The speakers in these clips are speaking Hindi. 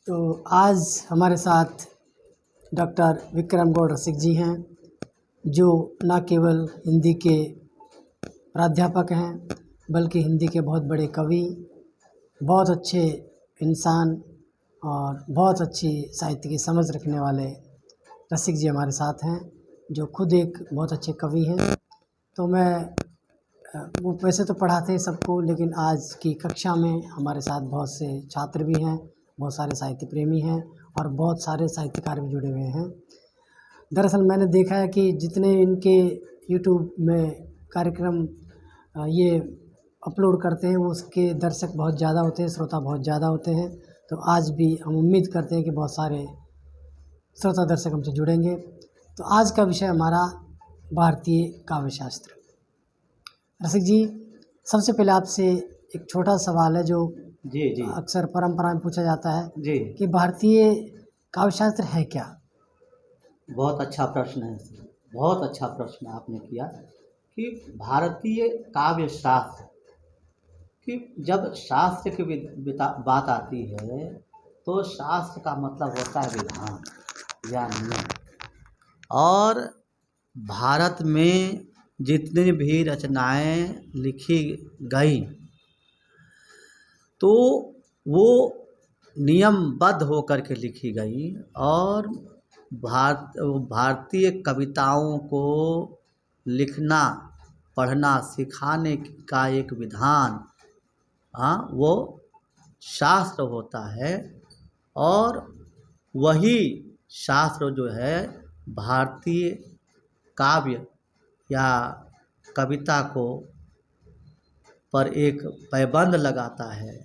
तो आज हमारे साथ डॉक्टर विक्रम गौड़ रसिक जी हैं, जो न केवल हिंदी के प्राध्यापक हैं बल्कि हिंदी के बहुत बड़े कवि, बहुत अच्छे इंसान और बहुत अच्छी साहित्य की समझ रखने वाले रसिक जी हमारे साथ हैं, जो खुद एक बहुत अच्छे कवि हैं। तो वो वैसे तो पढ़ाते हैं सबको, लेकिन आज की कक्षा में हमारे साथ बहुत से छात्र भी हैं, बहुत सारे साहित्य प्रेमी हैं और बहुत सारे साहित्यकार भी जुड़े हुए हैं। दरअसल मैंने देखा है कि जितने इनके यूट्यूब में कार्यक्रम ये अपलोड करते हैं, वो उसके दर्शक बहुत ज़्यादा होते हैं, श्रोता बहुत ज़्यादा होते हैं। तो आज भी हम उम्मीद करते हैं कि बहुत सारे श्रोता दर्शक हमसे जुड़ेंगे। तो आज का विषय हमारा भारतीय काव्य शास्त्र। रसिक जी, सबसे पहले आपसे एक छोटा सवाल है जो जी अक्सर परंपरा में पूछा जाता है जी। कि भारतीय काव्य शास्त्र है क्या? बहुत अच्छा प्रश्न है, बहुत अच्छा प्रश्न आपने किया कि भारतीय काव्य शास्त्र कि जब शास्त्र की बात आती है तो शास्त्र का मतलब होता है विधान या नियम। और भारत में जितनी भी रचनाएं लिखी गई तो वो नियमबद्ध होकर के लिखी गई और भारतीय कविताओं को लिखना पढ़ना सिखाने का एक विधान वो शास्त्र होता है। और वही शास्त्र जो है भारतीय काव्य या कविता को पर एक पैबंद लगाता है।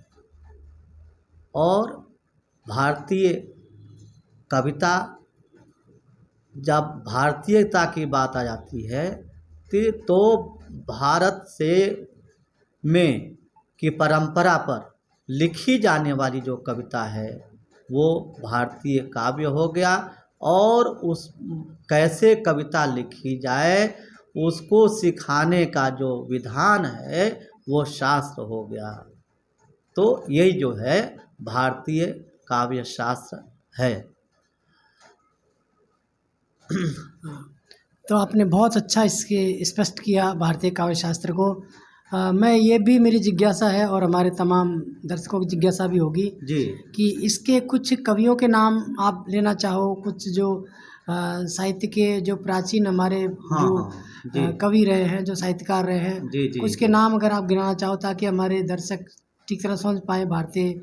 और भारतीय कविता, जब भारतीयता की बात आ जाती है तो भारत से में की परंपरा पर लिखी जाने वाली जो कविता है वो भारतीय काव्य हो गया। और उस कैसे कविता लिखी जाए उसको सिखाने का जो विधान है वो शास्त्र हो गया। तो यही जो है भारतीय काव्य शास्त्र है। तो आपने बहुत अच्छा इसके स्पष्ट किया भारतीय काव्य शास्त्र को। मैं ये भी मेरी जिज्ञासा है और हमारे तमाम दर्शकों की जिज्ञासा भी होगी जी कि इसके कुछ कवियों के नाम आप लेना चाहो, कुछ जो साहित्य के जो प्राचीन हमारे जो जी कवि रहे हैं, जो साहित्यकार रहे हैं, जी जी कुछ के नाम अगर आप गिनाना चाहो ताकि हमारे दर्शक ठीक तरह समझ पाए भारतीय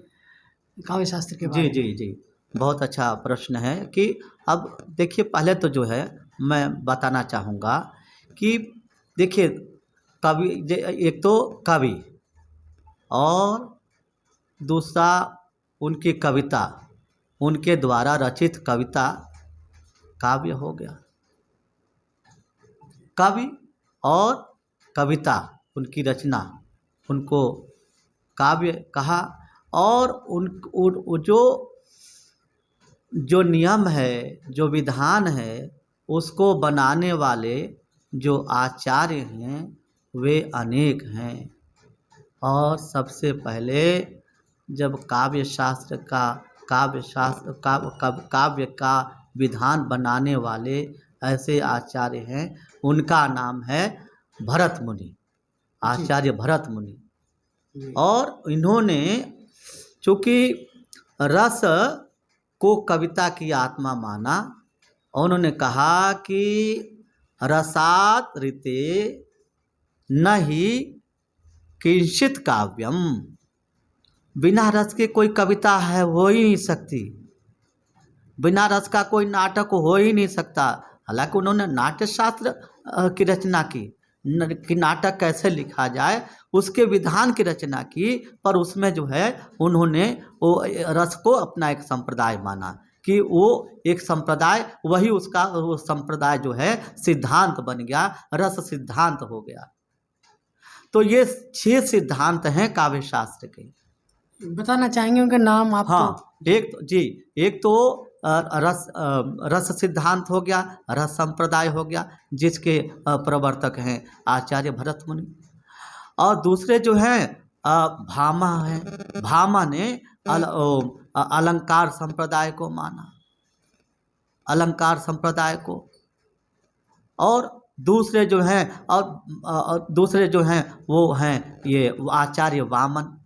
काव्य शास्त्र के बारे में। जी। बहुत अच्छा प्रश्न है कि अब देखिए, पहले तो जो है मैं बताना चाहूँगा कि देखिए कवि, एक तो कवि और दूसरा उनकी कविता, उनके द्वारा रचित कविता काव्य हो गया। कवि और कविता, उनकी रचना, उनको काव्य कहा। और उन जो नियम है, जो विधान है, उसको बनाने वाले जो आचार्य हैं वे अनेक हैं। और सबसे पहले जब काव्य का विधान बनाने वाले ऐसे आचार्य हैं, उनका नाम है भरत मुनि, आचार्य भरत मुनि। और इन्होंने चूँकि रस को कविता की आत्मा माना, उन्होंने कहा कि रसात ऋते न ही किंचित काव्यम, बिना रस के कोई कविता है हो ही नहीं सकती, बिना रस का कोई नाटक हो ही नहीं सकता। हालांकि उन्होंने नाट्य शास्त्र की रचना की कि नाटक कैसे लिखा जाए, उसके विधान की रचना की, पर उसमें जो है उन्होंने वो रस को अपना एक संप्रदाय माना कि वो एक संप्रदाय, वही उसका वो संप्रदाय जो है सिद्धांत बन गया, रस सिद्धांत हो गया। तो ये 6 सिद्धांत हैं काव्य शास्त्र के। बताना चाहेंगे उनका नाम आप? एक तो रस सिद्धांत हो गया, रस संप्रदाय हो गया, जिसके प्रवर्तक हैं आचार्य भरत मुनि। और दूसरे जो हैं भामा हैं, भामा ने अलंकार संप्रदाय को माना, अलंकार संप्रदाय को। और दूसरे जो हैं और दूसरे जो हैं वो हैं ये आचार्य वामन,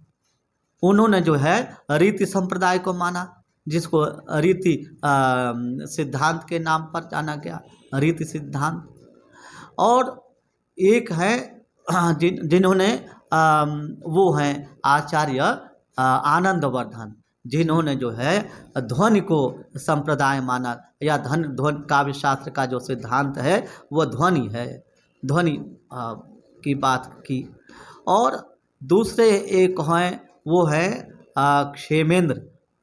उन्होंने जो है रीति संप्रदाय को माना, जिसको रीति सिद्धांत के नाम पर जाना गया, रीति सिद्धांत। और एक है जिन्होंने वो हैं आचार्य आनंदवर्धन, जिन्होंने जो है ध्वनि को संप्रदाय माना, या ध्वनि काव्य शास्त्र का जो सिद्धांत है वो ध्वनि है, ध्वनि की बात की। और दूसरे एक हैं वो है क्षेमेंद्र,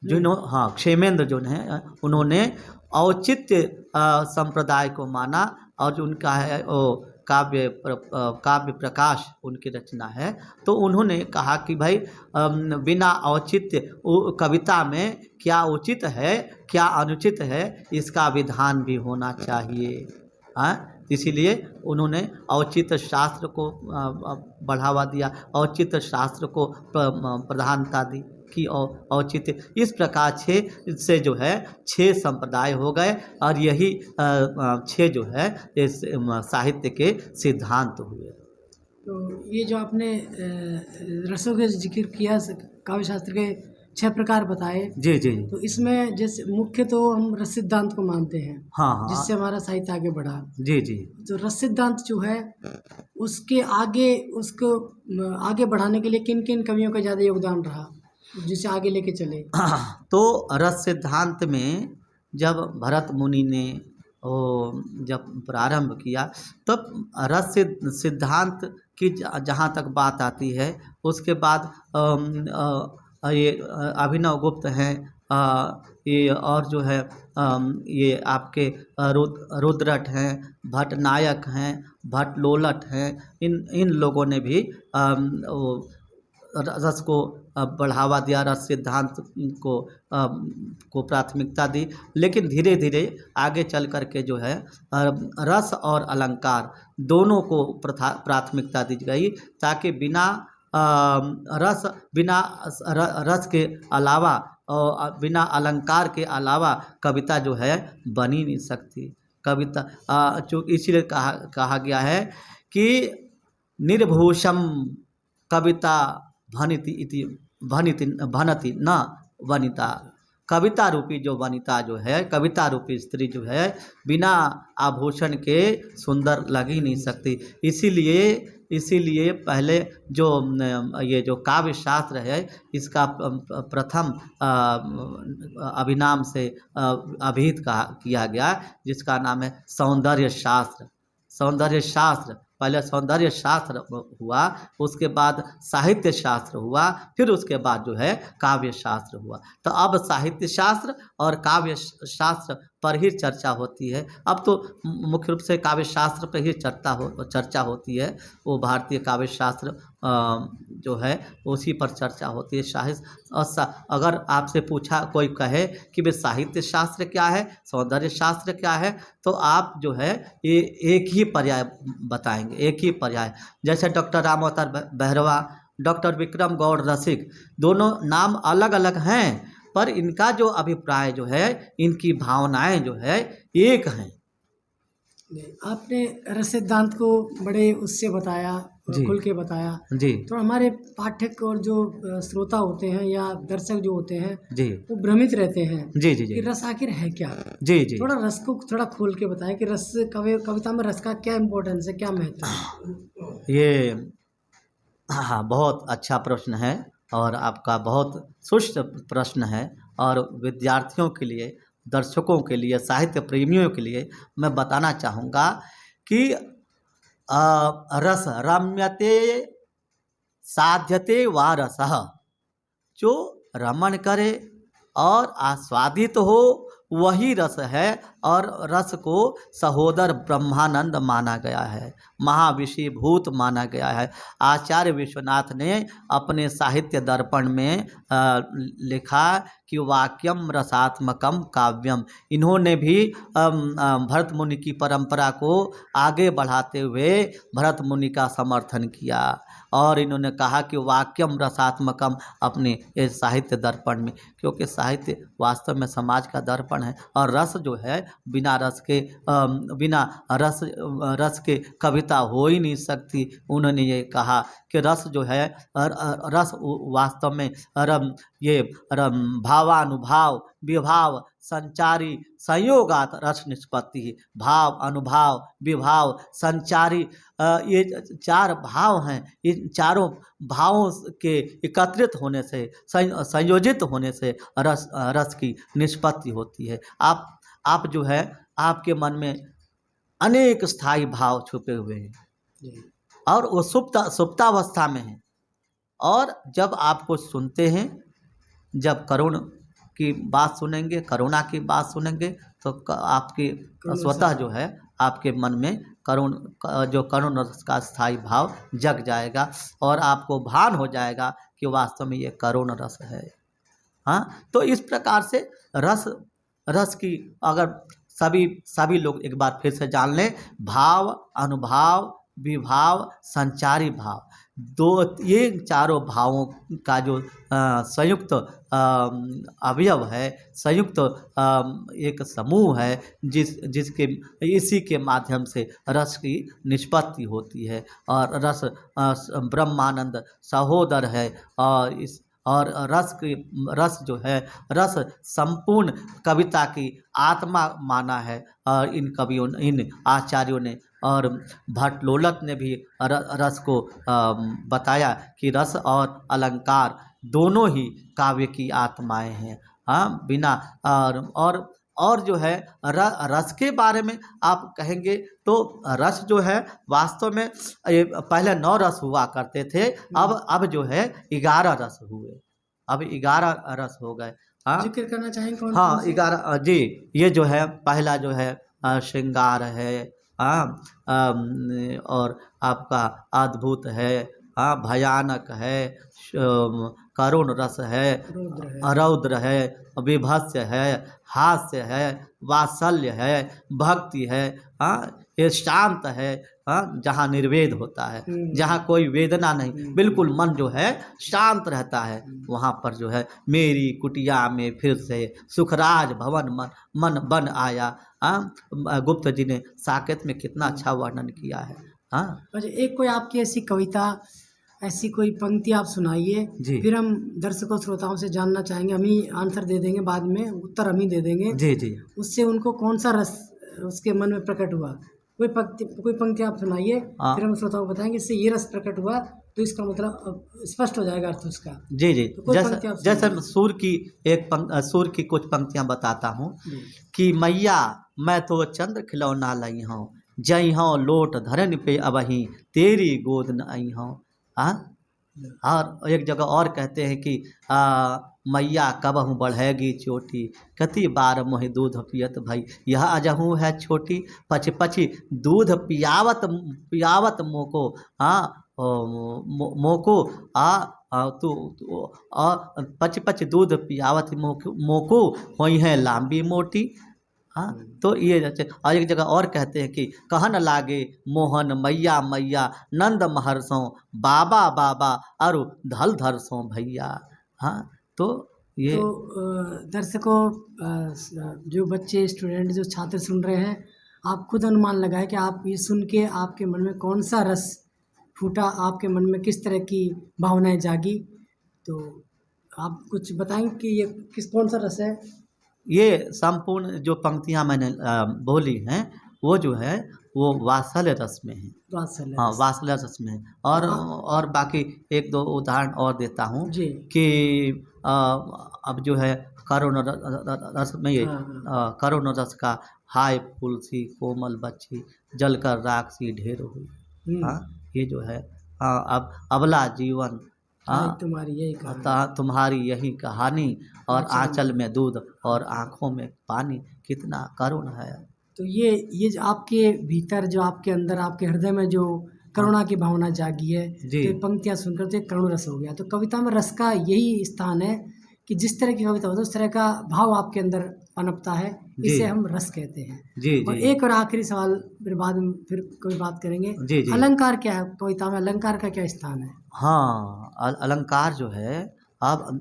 क्षेमेंद्र जो हैं उन्होंने औचित्य संप्रदाय को माना, और उनका है वो काव्य प्रकाश उनकी रचना है। तो उन्होंने कहा कि भाई बिना औचित्य कविता में क्या उचित है क्या अनुचित है, इसका विधान भी होना चाहिए। इसीलिए उन्होंने औचित्य शास्त्र को बढ़ावा दिया, औचित्य शास्त्र को प्रधानता दी कि औचित्य। इस प्रकार 6 से जो है 6 संप्रदाय हो गए, और यही 6 जो है इस साहित्य के सिद्धांत हुए। तो ये जो आपने रसों के जिक्र किया, काव्य शास्त्र के 6 प्रकार बताए, जी जी, तो इसमें जैसे मुख्य तो हम रस सिद्धांत को मानते हैं, हाँ, जिससे हमारा साहित्य आगे बढ़ा। जी जी। तो रस सिद्धांत जो है उसके आगे, उसको आगे बढ़ाने के लिए किन किन कवियों का ज़्यादा योगदान रहा, जिसे आगे लेके चले? तो रस सिद्धांत में जब भरत मुनि ने जब प्रारंभ किया, तब रस सिद्धांत की जहाँ तक बात आती है, उसके बाद ये अभिनव गुप्त हैं, ये और जो है ये आपके रुद्रट हैं, भट्टनायक हैं, भट्टलोलट हैं, इन लोगों ने भी रस को बढ़ावा दिया, रस सिद्धांत को प्राथमिकता दी। लेकिन धीरे धीरे आगे चल कर के जो है रस और अलंकार दोनों को प्राथमिकता दी गई, ताकि बिना रस के अलावा और बिना अलंकार के अलावा कविता जो है बन ही नहीं सकती। कविता इसीलिए कहा गया है कि निर्भूषम कविता भनति न वनिता। कविता रूपी जो वनिता जो है, कविता रूपी स्त्री जो है, बिना आभूषण के सुंदर लग ही नहीं सकती। इसीलिए पहले जो ये जो काव्य शास्त्र है, इसका प्रथम अभिनाम से अभिहित किया गया, जिसका नाम है सौंदर्य शास्त्र। सौंदर्य शास्त्र पहले सौंदर्य शास्त्र हुआ, उसके बाद साहित्य शास्त्र हुआ, फिर उसके बाद जो है काव्य शास्त्र हुआ। तो अब साहित्य शास्त्र और काव्य शास्त्र पर ही चर्चा होती है। अब तो मुख्य रूप से काव्य शास्त्र पर ही चर्चा होती है। वो भारतीय काव्य शास्त्र जो है उसी पर चर्चा होती है। साहित्य अगर आपसे पूछा कोई कहे कि वे साहित्य शास्त्र क्या है, सौंदर्य शास्त्र क्या है, तो आप जो है ये एक ही पर्याय बताएंगे, एक ही पर्याय। जैसे डॉक्टर राम अवतार बहरवा, डॉक्टर विक्रम गौड़ रसिक, दोनों नाम अलग अलग हैं, पर इनका जो अभिप्राय जो है, इनकी भावनाएं जो है एक हैं। आपने रस सिद्धांत को बड़े उससे बताया, खुल के बताया जी। तो हमारे पाठक और जो श्रोता होते हैं या दर्शक जो होते हैं जी, वो भ्रमित रहते हैं जी जी जी कि रस आखिर है क्या। जी जी, थोड़ा रस को थोड़ा खोल के बताएं कि रस कविता में रस का क्या इम्पोर्टेंस है, क्या महत्व है। ये हाँ, बहुत अच्छा प्रश्न है और आपका बहुत सुष्ट प्रश्न है, और विद्यार्थियों के लिए, दर्शकों के लिए, साहित्य प्रेमियों के लिए मैं बताना चाहूँगा कि रस रम्यते साध्यते वा रसः, जो रमण करे और आस्वादित हो वही रस है। और रस को सहोदर ब्रह्मानंद माना गया है, महाविषीभूत माना गया है। आचार्य विश्वनाथ ने अपने साहित्य दर्पण में लिखा कि वाक्यम रसात्मकम काव्यम। इन्होंने भी भरत मुनि की परंपरा को आगे बढ़ाते हुए भरत मुनि का समर्थन किया और इन्होंने कहा कि वाक्यम रसात्मकम अपने इस साहित्य दर्पण में, क्योंकि साहित्य वास्तव में समाज का दर्पण है और रस जो है बिना रस के कविता हो ही नहीं सकती। उन्होंने ये कहा कि रस जो है रस वास्तव में ये भावानुभाव विभाव संचारी संयोगात रस निष्पत्ति है। भाव अनुभाव विभाव संचारी ये चार भाव हैं। इन चारों भावों के एकत्रित होने से संयोजित होने से रस की निष्पत्ति होती है। आप जो है आपके मन में अनेक स्थायी भाव छुपे हुए हैं और वो सुप्तावस्था में है और जब आप कुछ सुनते हैं, जब करुण की बात सुनेंगे, करुणा की बात सुनेंगे तो आपकी स्वतः जो है आपके मन में करुण रस का स्थायी भाव जग जाएगा और आपको भान हो जाएगा कि वास्तव में ये करुण रस है। हाँ, तो इस प्रकार से रस की अगर सभी लोग एक बार फिर से जान लें, भाव अनुभाव विभाव संचारी भाव, ये चारों भावों का जो संयुक्त अवयव है, संयुक्त एक समूह है जिसके इसी के माध्यम से रस की निष्पत्ति होती है और रस ब्रह्मानंद सहोदर है और रस जो है रस संपूर्ण कविता की आत्मा माना है। और इन आचार्यों ने और भट्टलोलक ने भी रस को बताया कि रस और अलंकार दोनों ही काव्य की आत्माएं हैं। हाँ, बिना और जो है रस के बारे में आप कहेंगे तो रस जो है वास्तव में पहले 9 रस हुआ करते थे, अब जो है 11 रस हुए, अब 11 रस हो गए। हाँ, जिक्र करना चाहेंगे कौन? हाँ, 11 जी। ये जो है पहला जो है श्रृंगार है, और आपका अद्भुत है, भयानक है, करुण रस है, रौद्र है, विभत्स है, हास्य है, वात्सल्य है, भक्ति है, ये शांत है, जहाँ निर्वेद होता है, जहाँ कोई वेदना नहीं, बिल्कुल मन जो है शांत रहता है, वहाँ पर जो है मेरी कुटिया में फिर से सुखराज भवन मन बन आया। गुप्त जी ने साकेत में कितना अच्छा वर्णन किया है। अच्छा, एक कोई आपकी ऐसी कविता, ऐसी कोई पंक्ति आप सुनाइए, फिर हम दर्शकों श्रोताओं से जानना चाहेंगे। हम ही आंसर दे देंगे, बाद में उत्तर हम ही दे देंगे। जी। उससे उनको कौन सा रस उसके मन में प्रकट हुआ, कोई पंक्ति आप सुनाइए, फिर हम श्रोताओं को बताएंगे इससे ये रस प्रकट हुआ, तो इसका मतलब स्पष्ट हो जाएगा अर्थ उसका। जी। तो जैसे सूर की कुछ पंक्तियां बताता हूँ कि मैया मैं तो चंद्र खिलौना लाई हूँ, जई हूँ लोट धरन पे अबही तेरी गोद न आई हूँ। और एक जगह और कहते हैं कि मैया कबहू बढ़ेगी चोटी, कति बार मोहि दूध पियत भई, यह अजहू है छोटी, पछ पछी दूध पियावत मोको, मोको तू पछ पछ दूध पियावत मोको होई है लांबी मोटी। तो ये और एक जगह और कहते हैं कि कहन लागे मोहन मैया मैया, नंद महर्षों बाबा बाबा अरु धल धरसों भैया। तो ये दर्शकों, जो बच्चे स्टूडेंट जो छात्र सुन रहे हैं, आप खुद अनुमान लगाएं कि आप ये सुन के आपके मन में कौन सा रस फूटा, आपके मन में किस तरह की भावनाएं जागी। तो आप कुछ बताएंगे कि ये कौन सा रस है। ये संपूर्ण जो पंक्तियां मैंने बोली हैं वो जो है वो वात्सल्य रस में है। वात्सल्य रस में है। और बाकी 1-2 उदाहरण और देता हूँ कि अब जो है करुण रस में ये करुण रस का हाय फूल सी कोमल बच्ची, जलकर राख सी ढेर हुई। ये जो है अब अबला जीवन, तुम्हारी यही कहानी, और आंचल में दूध और आंखों में पानी, कितना करुण है। तो ये जो आपके भीतर, जो आपके अंदर, आपके हृदय में जो करुणा की भावना जागी है, तो पंक्तियां सुनकर तो करुण रस हो गया। तो कविता में रस का यही स्थान है कि जिस तरह की कविता होती है उस तरह का भाव आपके अंदर पनपता है, जी। इसे हम रस कहते हैं। जी और जी एक और आखिरी सवाल, फिर बाद में फिर कोई बात करेंगे। जी जी। अलंकार क्या है? कविता में अलंकार का क्या स्थान है? हाँ, अलंकार जो है, अब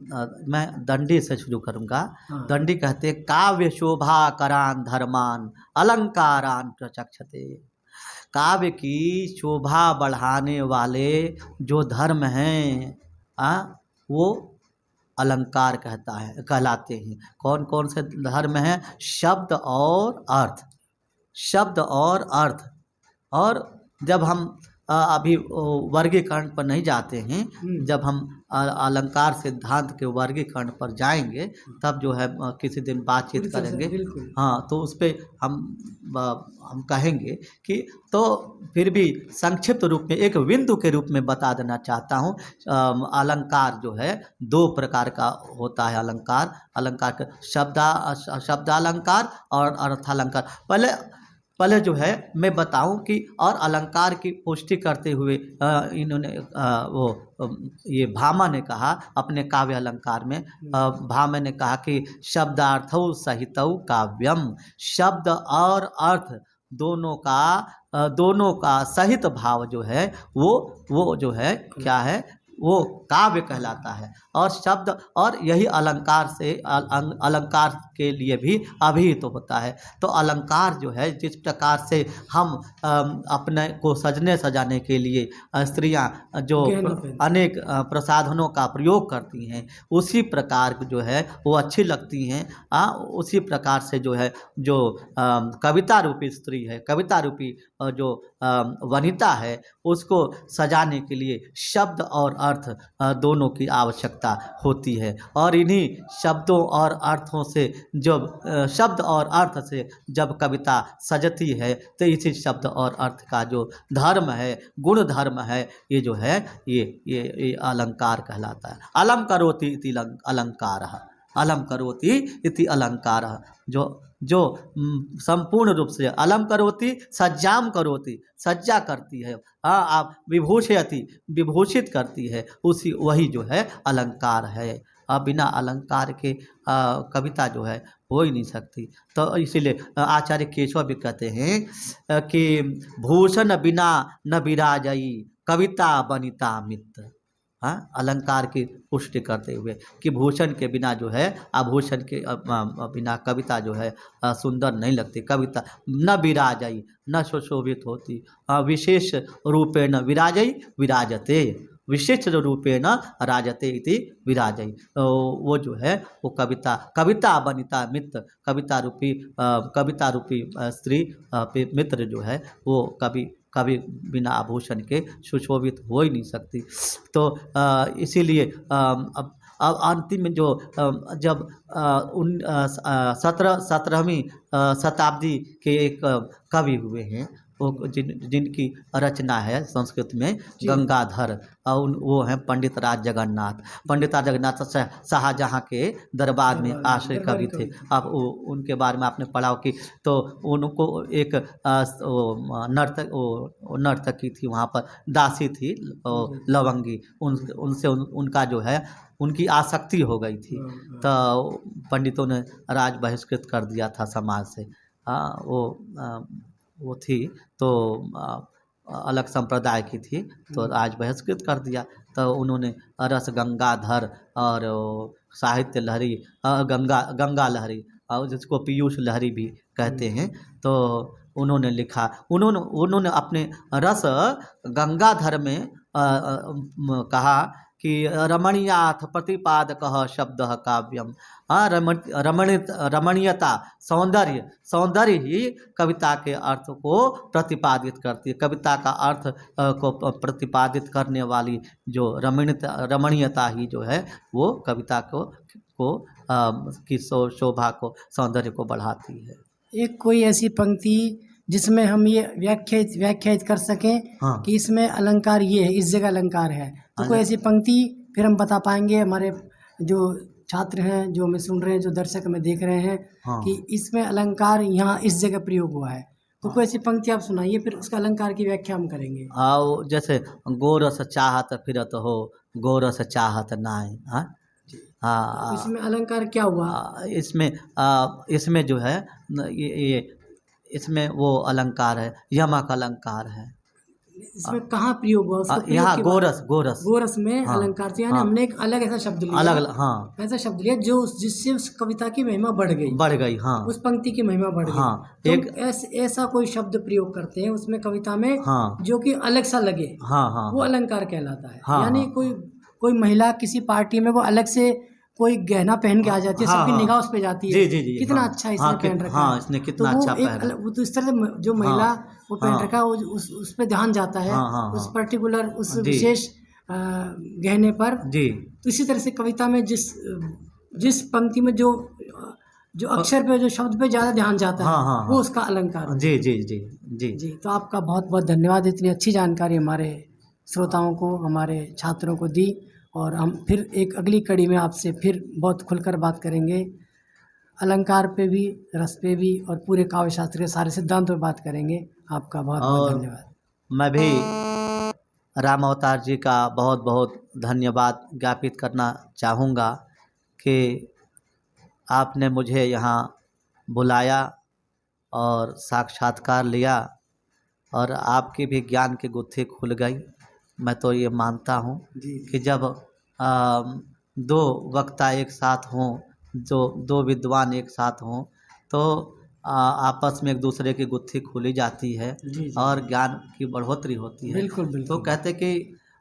मैं दंडी से शुरू करूँगा। हाँ। दंडी कहते हैं, काव्य शोभा करान धर्मान अलंकारान प्रचक्षते। काव्य की शोभा बढ़ाने वाले जो धर्म हैं, वो अलंकार कहलाते हैं। कौन कौन से धर्म हैं? शब्द और अर्थ, शब्द और अर्थ। और जब हम अभी वर्गीकरण पर नहीं जाते हैं, जब हम अलंकार सिद्धांत के वर्गीकरण पर जाएंगे तब जो है किसी दिन बातचीत पूरी तरह से, करेंगे। बिल्कुल। हाँ, तो उस पे हम हम कहेंगे कि, तो फिर भी संक्षिप्त रूप में एक बिंदु के रूप में बता देना चाहता हूँ। अलंकार जो है दो प्रकार का होता है। अलंकार का शब्दालंकार और अर्थालंकार। पहले जो है मैं बताऊं कि, और अलंकार की पुष्टि करते हुए इन्होंने ये भामा ने कहा अपने काव्य अलंकार में, भामा ने कहा कि शब्दार्थौ सहितौ काव्यम। शब्द और अर्थ दोनों का सहित भाव जो है वो जो है क्या है, वो काव्य कहलाता है। और शब्द, और यही अलंकार से अलंकार के लिए भी अभिहित होता है। तो अलंकार जो है, जिस प्रकार से हम अपने को सजने सजाने के लिए स्त्रियां जो अनेक प्रसाधनों का प्रयोग करती हैं, उसी प्रकार जो है वो अच्छी लगती हैं। उसी प्रकार से जो है, जो कविता रूपी स्त्री है, कविता रूपी जो वनिता है, उसको सजाने के लिए शब्द और अर्थ दोनों की आवश्यकता होती है। और इन्हीं शब्दों और अर्थों से, जब शब्द और अर्थ से जब कविता सजती है, तो इसी शब्द और अर्थ का जो धर्म है, गुण धर्म है, ये जो है ये अलंकार कहलाता है। अलम करोति इति अलंकारः, अलम करोति इति अलंकारः। जो संपूर्ण रूप से अलम करोति, सज्जाम करोति, सज्जा करती है, आप विभूषयति, विभूषित करती है, वही जो है अलंकार है। बिना अलंकार के कविता जो है हो ही नहीं सकती। तो इसीलिए आचार्य केशव भी कहते हैं कि भूषण बिना न विराजई, कविता बनिता मित्र। अलंकार की पुष्टि करते हुए कि भूषण के बिना जो है, आभूषण के बिना कविता जो है सुंदर नहीं लगती। कविता न विराजई, न सुशोभित होती। विशेष रूपेण विराजई विराजते, विशिष्ट रूपेण राजते इति विराजई। वो जो है वो कविता बनिता मित्र, कविता रूपी स्त्री मित्र जो है वो कभी बिना आभूषण के सुशोभित हो ही नहीं सकती। तो इसीलिए अब अंतिम में जो जब 17वीं शताब्दी के एक कवि हुए हैं, वो जिनकी रचना है संस्कृत में गंगाधर, और वो हैं पंडित राज जगन्नाथ। पंडित राज जगन्नाथ शाहजहाँ के दरबार में आश्रय कवि थे। अब उनके बारे में आपने पढ़ा हो कि, तो उनको एक नर्तकी थी, वहाँ पर दासी थी लवंगी, उनसे उनका जो है उनकी आसक्ति हो गई थी। तो पंडितों ने राज बहिष्कृत कर दिया था समाज से। वो थी तो अलग संप्रदाय की थी, तो राज बहिष्कृत कर दिया। तो उन्होंने रस गंगाधर और साहित्य लहरी, गंगा लहरी, और जिसको पीयूष लहरी भी कहते हैं, तो उन्होंने लिखा, उन्होंने अपने रस गंगाधर में कहा कि रमणीयाथ प्रतिपादकः शब्दः काव्यम। रमणीयता, सौंदर्य ही कविता के अर्थ को प्रतिपादित करती है। कविता का अर्थ को प्रतिपादित करने वाली जो रमणीयता ही जो है, वो कविता की शोभा को, सौंदर्य को बढ़ाती है। एक कोई ऐसी पंक्ति जिसमें हम ये व्याख्यायित कर सकें कि इसमें अलंकार ये है, इस जगह अलंकार है, तो कोई ऐसी पंक्ति फिर हम बता पाएंगे, हमारे जो छात्र हैं, जो हमें सुन रहे हैं, जो दर्शक हमें देख रहे हैं, कि इसमें अलंकार यहाँ इस जगह प्रयोग हुआ है, तो कोई ऐसी पंक्ति आप सुनाइए, फिर उसका अलंकार की व्याख्या हम करेंगे। जैसे गोरस चाहत फिरत हो, गोरस चाहत नाय। हाँ इसमें अलंकार क्या हुआ? इसमें जो है ये इसमें वो अलंकार है, यमक अलंकार है। इसमें कहाँ प्रयोग हुआ उसका प्रयोग यहाँ के बारे गोरस गोरस गोरस में हाँ अलंकार से, यानी हाँ हमने एक अलग ऐसा शब्द लिया, अलग अलग हाँ ऐसा शब्द लिया जो जिससे उस कविता की महिमा बढ़ गई, बढ़ गई हाँ उस पंक्ति की महिमा बढ़ गई। हाँ तो एक ऐसा कोई शब्द प्रयोग करते हैं उसमें कविता में हाँ जो कि अलग सा लगे, हाँ हाँ वो अलंकार कहलाता है। हाँ यानी हाँ कोई कोई महिला किसी पार्टी में वो अलग से कोई गहना पहन के आ जाती है, हाँ सबकी हाँ निगाह उस पे जाती है, जी जी जी कितना हाँ अच्छा इसने हाँ पहन रखा हाँ है। इसने तो कितना वो अच्छा एक पहना वो तो इस तरह से जो हाँ महिला वो पहन हाँ रखा है वो उस पे ध्यान जाता है, हाँ हाँ उस हाँ पर्टिकुलर उस जी विशेष गहने पर। जी तो इसी तरह से कविता में जिस जिस पंक्ति में जो जो अक्षर पे जो शब्द पे ज़्यादा ध्यान जाता हाँ है हाँ वो हाँ उसका अलंकार हो जी गया। जी जी जी जी, तो आपका बहुत बहुत धन्यवाद, इतनी अच्छी जानकारी हमारे श्रोताओं को, हमारे छात्रों को दी। और हम फिर एक अगली कड़ी में आपसे फिर बहुत खुलकर बात करेंगे, अलंकार पे भी, रस पे भी, और पूरे काव्य शास्त्र के सारे सिद्धांत पे बात करेंगे। आपका बहुत बहुत और धन्यवाद। मैं भी राम अवतार जी का बहुत बहुत धन्यवाद ज्ञापित करना चाहूँगा कि आपने मुझे यहाँ बुलाया और साक्षात्कार लिया और आपकी भी ज्ञान की गुत्थी खुल गई। मैं तो ये मानता हूँ जी कि जब दो वक्ता एक साथ हों, जो दो विद्वान एक साथ हों, तो आपस में एक दूसरे की गुत्थी खुली जाती है जी जी और ज्ञान की बढ़ोतरी होती है। बिल्कुल तो बिल्कुल। कहते कि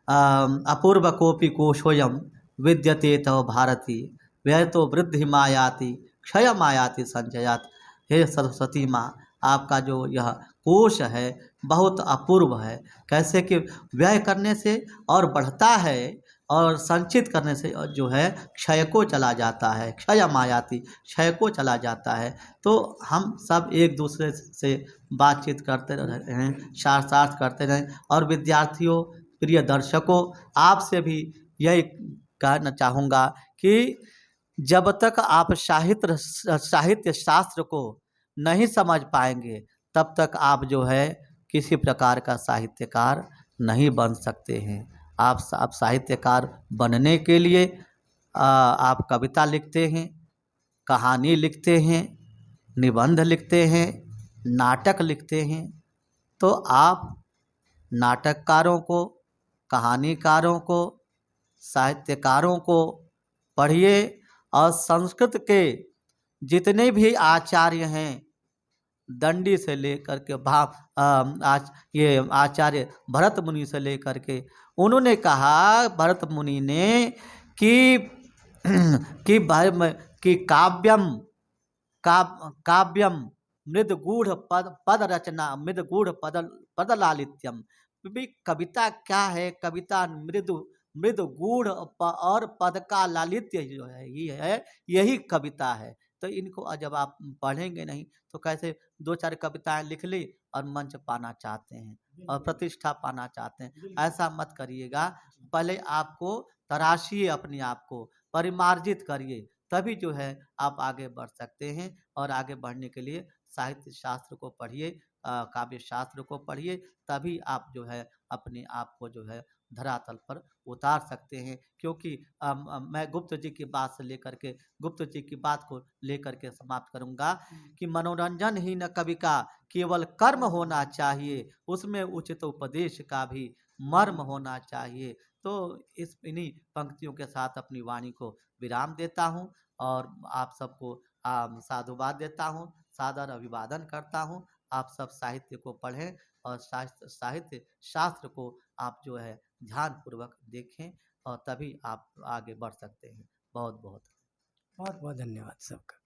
अपूर्व कोपि कोशोयम विद्यते तव भारती व्यय तो वृद्धि मायाति क्षय मायाति संचयात। हे सरस्वती माँ, आपका जो यह कोश है बहुत अपूर्व है। कैसे कि व्यय करने से और बढ़ता है और संचित करने से जो है क्षय को चला जाता है, क्षय मायाति, क्षय को चला जाता है। तो हम सब एक दूसरे से बातचीत करते रहते हैं, शास्त्रार्थ करते रहें। और विद्यार्थियों, प्रिय दर्शकों, आपसे भी यही कहना चाहूँगा कि जब तक आप साहित्य शास्त्र को नहीं समझ पाएंगे, तब तक आप जो है किसी प्रकार का साहित्यकार नहीं बन सकते हैं। आप साहित्यकार बनने के लिए आप कविता लिखते हैं, कहानी लिखते हैं, निबंध लिखते हैं, नाटक लिखते हैं। तो आप नाटककारों को, कहानीकारों को, साहित्यकारों को पढ़िए और संस्कृत के जितने भी आचार्य हैं, दंडी से लेकर के ये आचार्य भरत मुनि से लेकर के, उन्होंने कहा, भरत मुनि ने कि कि काव्यम मृद गूढ़ पद रचना, मृद गूढ़ पद लालित्यम। भी कविता क्या है? कविता मृद गूढ़ और पद का लालित्य जो है, यही कविता है। तो इनको जब आप पढ़ेंगे नहीं तो कैसे दो चार कविताएं लिख ली और मंच पाना चाहते हैं और प्रतिष्ठा पाना चाहते हैं? ऐसा मत करिएगा। पहले आपको तराशिए, अपने आप को परिमार्जित करिए, तभी जो है आप आगे बढ़ सकते हैं। और आगे बढ़ने के लिए साहित्य शास्त्र को पढ़िए, काव्य शास्त्र को पढ़िए, तभी आप जो है अपने आप को जो है धरातल पर उतार सकते हैं। क्योंकि मैं गुप्त जी की बात से लेकर के, गुप्त जी की बात को लेकर के समाप्त करूंगा कि मनोरंजन ही न कवि का केवल कर्म होना चाहिए, उसमें उचित उपदेश का भी मर्म होना चाहिए। तो इन्हीं पंक्तियों के साथ अपनी वाणी को विराम देता हूँ और आप सबको साधुवाद देता हूँ, सादर अभिवादन करता हूँ। आप सब साहित्य को पढ़ें और साहित्य शास्त्र को आप जो है ध्यान पूर्वक देखें और तभी आप आगे बढ़ सकते हैं। बहुत बहुत बहुत बहुत धन्यवाद सबका।